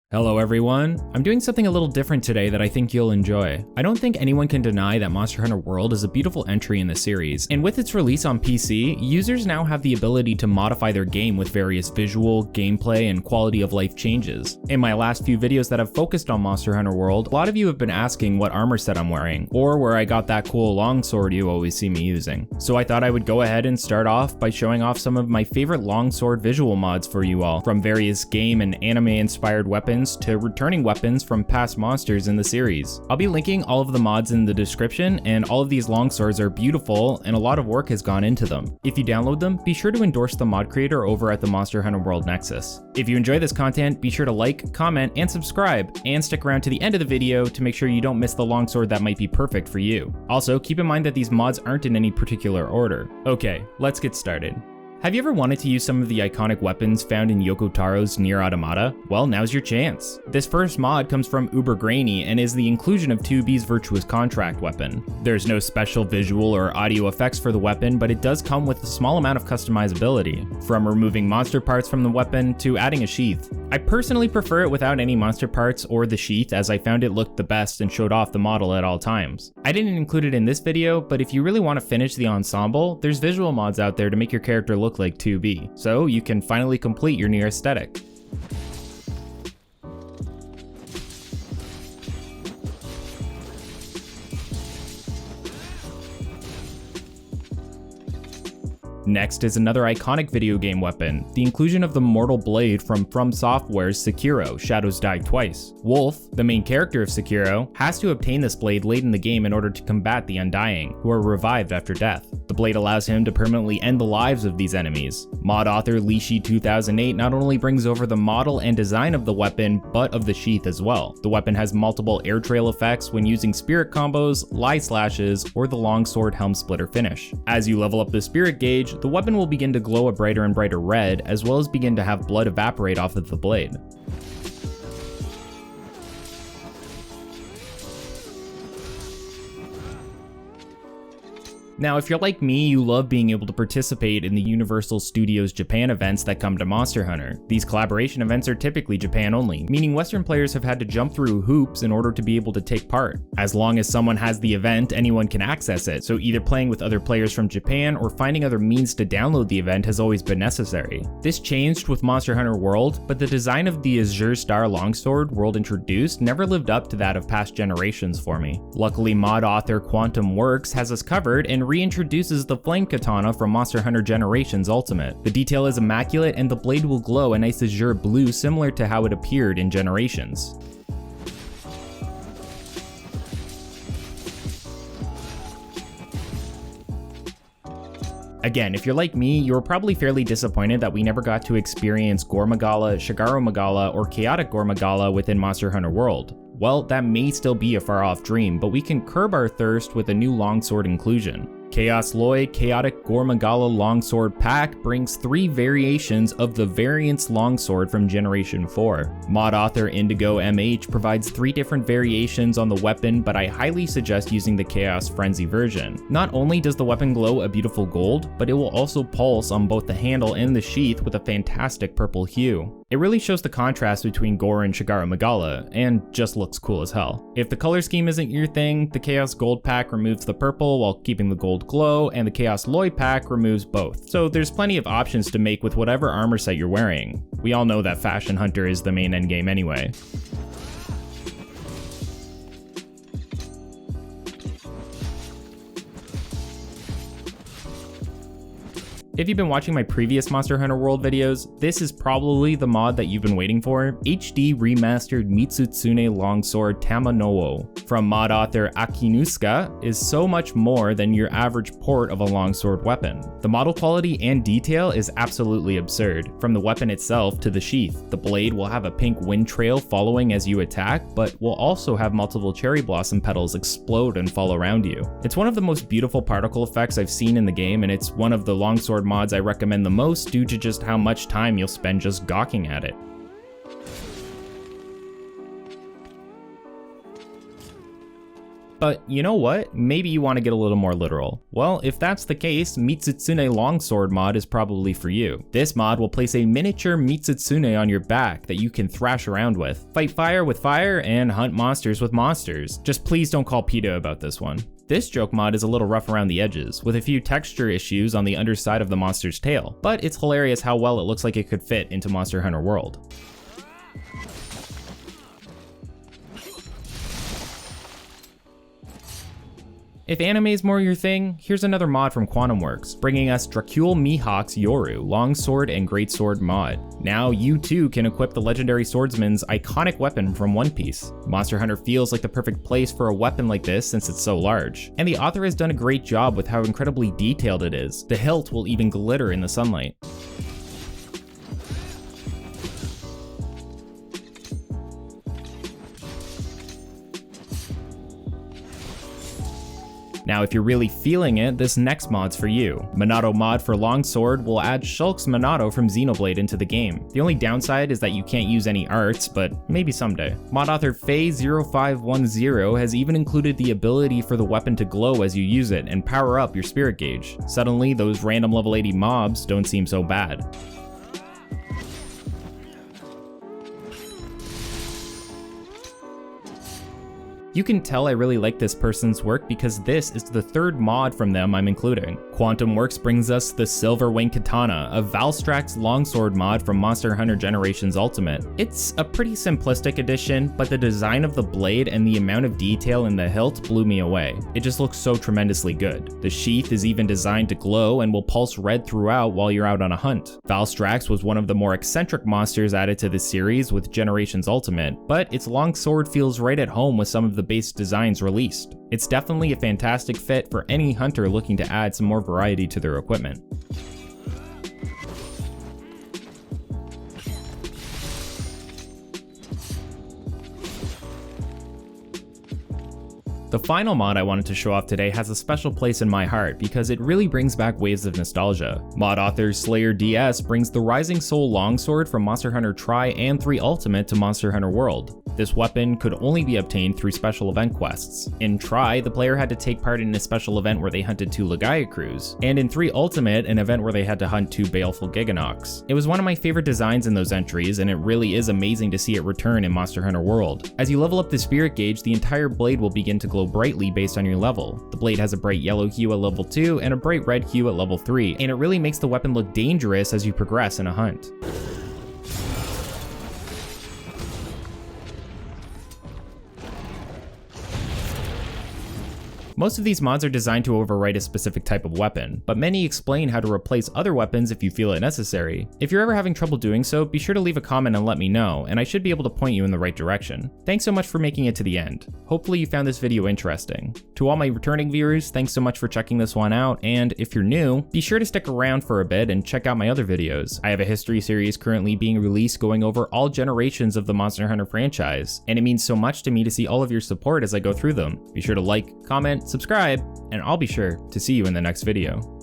Hello everyone! I'm doing something a little different today that I think you'll enjoy. I don't think anyone can deny that Monster Hunter World is a beautiful entry in the series, and with its release on PC, users now have the ability to modify their game with various visual, gameplay, and quality of life changes. In my last few videos that have focused on Monster Hunter World, a lot of you have been asking what armor set I'm wearing, or where I got that cool longsword you always see me using. So I thought I would go ahead and start off by showing off some of my favorite longsword visual mods for you all, from various game and anime inspired weapons to returning weapons from past monsters in the series. I'll be linking all of the mods in the description, and all of these longswords are beautiful and a lot of work has gone into them. If you download them, be sure to endorse the mod creator over at the Monster Hunter World Nexus. If you enjoy this content, be sure to like, comment, and subscribe, and stick around to the end of the video to make sure you don't miss the longsword that might be perfect for you. Also, keep in mind that these mods aren't in any particular order. Okay, let's get started. Have you ever wanted to use some of the iconic weapons found in Yoko Taro's Nier Automata? Well, now's your chance. This first mod comes from Uber Grainy and is the inclusion of 2B's virtuous contract weapon. There's no special visual or audio effects for the weapon, but it does come with a small amount of customizability, from removing monster parts from the weapon to adding a sheath. I personally prefer it without any monster parts or the sheath, as I found it looked the best and showed off the model at all times. I didn't include it in this video, but if you really want to finish the ensemble, there's visual mods out there to make your character look like 2B, so you can finally complete your Nier aesthetic. Next is another iconic video game weapon, the inclusion of the Mortal Blade from Software's Sekiro: Shadows Die Twice. Wolf, the main character of Sekiro, has to obtain this blade late in the game in order to combat the Undying, who are revived after death. The blade allows him to permanently end the lives of these enemies. Mod author LAKEY 2008 not only brings over the model and design of the weapon, but of the sheath as well. The weapon has multiple air trail effects when using spirit combos, lie slashes, or the longsword helm splitter finish. As you level up the spirit gauge, the weapon will begin to glow a brighter and brighter red, as well as begin to have blood evaporate off of the blade. Now, if you're like me, you love being able to participate in the Universal Studios Japan events that come to Monster Hunter. These collaboration events are typically Japan only, meaning Western players have had to jump through hoops in order to be able to take part. As long as someone has the event, anyone can access it, so either playing with other players from Japan or finding other means to download the event has always been necessary. This changed with Monster Hunter World, but the design of the Azure Star Longsword World introduced never lived up to that of past generations for me. Luckily, mod author Quantum Works has us covered and reintroduces the Flame Katana from Monster Hunter Generations Ultimate. The detail is immaculate and the blade will glow a nice azure blue similar to how it appeared in Generations. Again, if you're like me, you're probably fairly disappointed that we never got to experience Gore Magala, Shigaru Magala, or Chaotic Gore Magala within Monster Hunter World. Well, that may still be a far-off dream, but we can curb our thirst with a new longsword inclusion. Chaos Loi Chaotic Gore Magala Longsword Pack brings 3 variations of the Variance Longsword from Generation 4. Mod author Indigo MH provides 3 different variations on the weapon, but I highly suggest using the Chaos Frenzy version. Not only does the weapon glow a beautiful gold, but it will also pulse on both the handle and the sheath with a fantastic purple hue. It really shows the contrast between Gore and Shigaru Magala, and just looks cool as hell. If the color scheme isn't your thing, the Chaos Gold Pack removes the purple while keeping the gold glow, and the Chaos Loi Pack removes both. So there's plenty of options to make with whatever armor set you're wearing. We all know that Fashion Hunter is the main endgame anyway. If you've been watching my previous Monster Hunter World videos, this is probably the mod that you've been waiting for: HD Remastered Mitsutsune Longsword Tamanoo. From mod author Akinusuka is so much more than your average port of a longsword weapon. The model quality and detail is absolutely absurd. From the weapon itself to the sheath, the blade will have a pink wind trail following as you attack, but will also have multiple cherry blossom petals explode and fall around you. It's one of the most beautiful particle effects I've seen in the game, and it's one of the longsword mods I recommend the most due to just how much time you'll spend just gawking at it. But you know what? Maybe you want to get a little more literal. Well, if that's the case, Mitsutsune Longsword mod is probably for you. This mod will place a miniature Mitsutsune on your back that you can thrash around with, fight fire with fire, and hunt monsters with monsters. Just please don't call PETA about this one. This joke mod is a little rough around the edges, with a few texture issues on the underside of the monster's tail, but it's hilarious how well it looks like it could fit into Monster Hunter World. If anime is more your thing, here's another mod from Quantum Works, bringing us Dracule Mihawk's Yoru, Longsword and Greatsword mod. Now you too can equip the legendary swordsman's iconic weapon from One Piece. Monster Hunter feels like the perfect place for a weapon like this since it's so large. And the author has done a great job with how incredibly detailed it is. The hilt will even glitter in the sunlight. Now if you're really feeling it, this next mod's for you. Monado mod for Longsword will add Shulk's Monado from Xenoblade into the game. The only downside is that you can't use any arts, but maybe someday. Mod author Faye0510 has even included the ability for the weapon to glow as you use it and power up your spirit gauge. Suddenly, those random level 80 mobs don't seem so bad. You can tell I really like this person's work because this is the third mod from them I'm including. Quantum Works brings us the Silverwing Katana, a Valstrax longsword mod from Monster Hunter Generations Ultimate. It's a pretty simplistic addition, but the design of the blade and the amount of detail in the hilt blew me away. It just looks so tremendously good. The sheath is even designed to glow and will pulse red throughout while you're out on a hunt. Valstrax was one of the more eccentric monsters added to this series with Generations Ultimate, but its longsword feels right at home with some of the base designs released. It's definitely a fantastic fit for any hunter looking to add some more variety to their equipment. The final mod I wanted to show off today has a special place in my heart because it really brings back waves of nostalgia. Mod author Slayer DS brings the Rising Soul Longsword from Monster Hunter Tri and 3 Ultimate to Monster Hunter World. This weapon could only be obtained through special event quests. In Tri, the player had to take part in a special event where they hunted 2 LAKEY crews, and in 3 Ultimate, an event where they had to hunt 2 baleful Giganox. It was one of my favorite designs in those entries, and it really is amazing to see it return in Monster Hunter World. As you level up the spirit gauge, the entire blade will begin to glow brightly based on your level. The blade has a bright yellow hue at level 2 and a bright red hue at level 3, and it really makes the weapon look dangerous as you progress in a hunt. Most of these mods are designed to overwrite a specific type of weapon, but many explain how to replace other weapons if you feel it necessary. If you're ever having trouble doing so, be sure to leave a comment and let me know, and I should be able to point you in the right direction. Thanks so much for making it to the end. Hopefully you found this video interesting. To all my returning viewers, thanks so much for checking this one out, and if you're new, be sure to stick around for a bit and check out my other videos. I have a history series currently being released going over all generations of the Monster Hunter franchise, and it means so much to me to see all of your support as I go through them. Be sure to like, comment, subscribe, and I'll be sure to see you in the next video.